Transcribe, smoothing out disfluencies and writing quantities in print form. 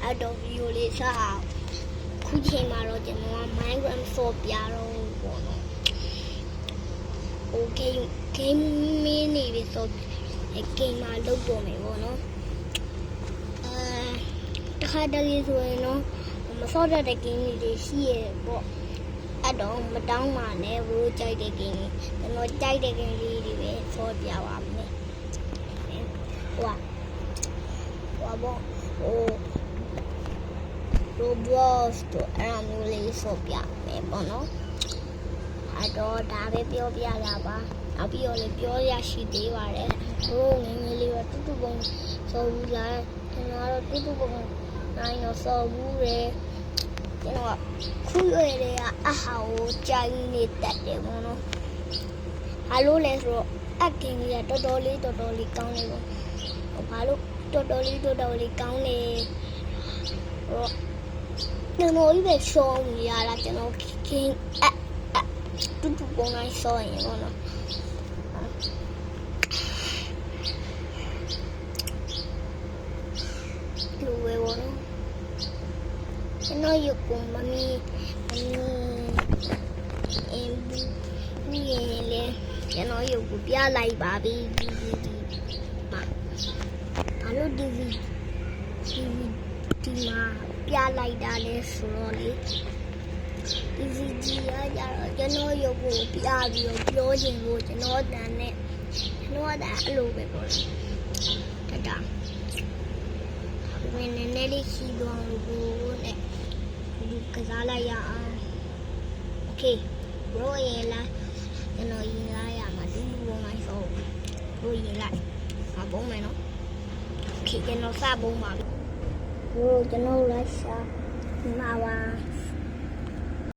အဲ့တော့ဗီဒီယိုလေးစအောင်ခုချိန်မှာတော့ကျွန်တော်က Minecraft ဆော့ပြတော့ပေါ့နော်။ Okay game မင်းနေပြီဆိုgame မှာလုပ်တော့မယ်ပေါ့နော်။တခါတလေဆိုရင်တော့မဆော့တတ်တဲ့ game တွေရှိရပေါ့။အဲ့တော့မတောင်းပါနဲ့ဘိုးကြိုက်တဲ့ game ကျွန်တော်ကြိုက်တဲ့ game လေးတွေပဲဆော့ပြပါမယ်။ဟိုပေါ့Roblox တို့အဲ့လိုမျိုးလေးဆော့ပြမယ်ပေါ့နော်အဲ့တော့ဒါပဲပြောပြတာပါနောက်ပြီးတော့လည်းပြောရရှိသေးပါတယ်တို့ငယ်ငယ်လေးတော့တူတူပုံဆော့ဘူးလားကျွန်တော်ကတော့တူတူပုံနိုင်တော့ဆော့ဘူးလေကျွန်တော်ကခုရွယ်တွေကအဟာကိုကြာကြီးနေတတ်တယ်ပေါ့နော်ဘာလို့လဲဆိုတော့အကင်ကြီးကတော်တော်လေးကောင်းနေပေါ့ဘာလို့တော်တော်လေးကောင်းနေတော့ကျွန်တော်ကြီးပဲရှောင်းနေရတာကျွန်တော်ခင်တူတူပုံတိုင်းရှောင်းရင်ပေါ့နော်လူဝဲပေါ့နော်ကျွန်တော်ရုပ်ကမမီအင်းဘူးလေကျွန်တော်ရုပ်ကိုပြလိုက်ပါပြီဘာလို့ဒီမှာပြလိုက်တာလဲဆိုတော့လေဒီဗီဒီယိုကကျွန်တော်ရုပ်ကိုပြပြီးတော့ပြောချင်လို့ကျွန်တော်တန်နဲ့ကျွန်တော်ကအဲ့လိုပဲပေါ့ဒါဝင်နေနေလေးရှိတော့လို့နဲ့ဒီကစားလိုက်ရအောင်โอเคရိုးရင်လားကျွန်တော်ရင်လာရမှာတူတူပုံလိုက်ဆိုရိုးရင်လိုက်မပုံမယ်နော်โอเคကျွန်တော်စပုံပါပြီကျွန်တော်လိုက်ရှာဒီမှာပါ